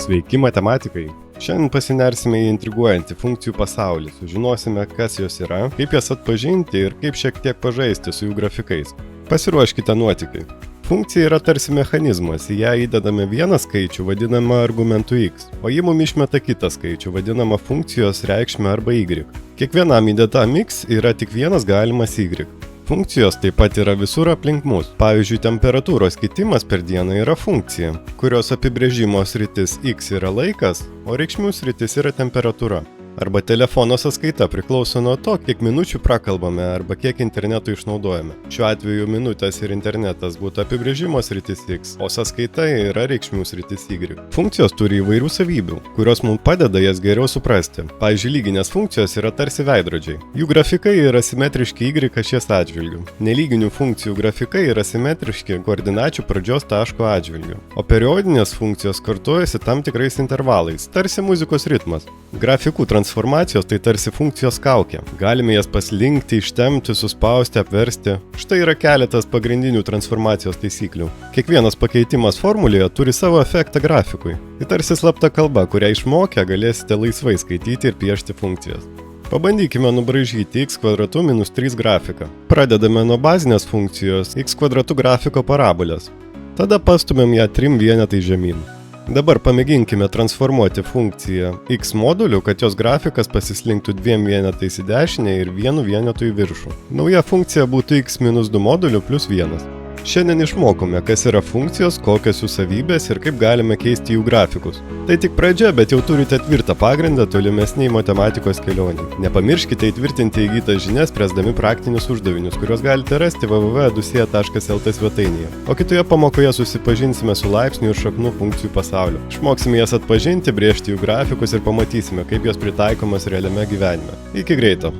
Sveiki matematikai! Šiandien pasinersime į intriguojantį funkcijų pasaulį, sužinosime, kas jos yra, kaip jas atpažinti ir kaip šiek tiek pažaisti su jų grafikais. Pasiruoškite nuotykiai. Funkcija yra tarsi mechanizmas, į ją įdedame vieną skaičių, vadinamą argumentu x, o ji mum išmeta kitą skaičių, vadinamą funkcijos reikšmę arba y. Kiekvienam įdėtam x yra tik vienas galimas y. Funkcijos taip pat yra visur aplink mus. Pavyzdžiui, temperatūros kitimas per dieną yra funkcija, kurios apibrėžimo sritis x yra laikas, o reikšmių sritis yra temperatūra. Arba telefono sąskaita priklauso nuo to, kiek minučių prakalbame arba kiek interneto išnaudojame. Šiuo atveju minutės ir internetas būtų apibrėžimo sritis x, o sąskaita yra reikšmių sritis y. Funkcijos turi įvairių savybių, kurios mums padeda jas geriau suprasti. Pavyzdžiui, lyginės funkcijos yra tarsi veidrodžiai. Jų grafikai yra simetriški y ašies atžvilgiu. Nelyginių funkcijų grafikai yra simetriški koordinačių pradžios taško atžvilgiu. O periodinės funkcijos kartojasi tam tikrais intervalais, tarsi muzikos ritmas. Grafikų transformacijos tai tarsi funkcijos kaukė. Galime jas paslinkti, ištempti, suspausti, apversti. Štai yra keletas pagrindinių transformacijos taisyklių. Kiekvienas pakeitimas formulėje turi savo efektą grafikui. Tai tarsi slapta kalba, kurią išmokę galėsite laisvai skaityti ir piešti funkcijas. Pabandykime nubraižyti x² minus 3 grafiką. Pradedame nuo bazinės funkcijos x² grafiko parabolės. Tada pastumėm ją 3 vienetais žemyn. Dabar pamėginkime transformuoti funkciją x moduliu, kad jos grafikas pasislinktų 2 vienetais į dešinę ir 1 vienetu į viršų. Nauja funkcija būtų x minus 2 moduliu plus 1. Šiandien išmokome, kas yra funkcijos, kokios jų savybės ir kaip galime keisti jų grafikus. Tai tik pradžia, bet jau turite tvirtą pagrindą tolimesniai matematikos kelionei. Nepamirškite įtvirtinti įgytas žinias, spręsdami praktinius uždavinius, kuriuos galite rasti www.edusia.lt svetainėje. O kitoje pamokoje susipažinsime su laipsnių ir šaknų funkcijų pasauliu. Išmoksime jas atpažinti, brėžti jų grafikus ir pamatysime, kaip jos pritaikomas realiame gyvenime. Iki greito!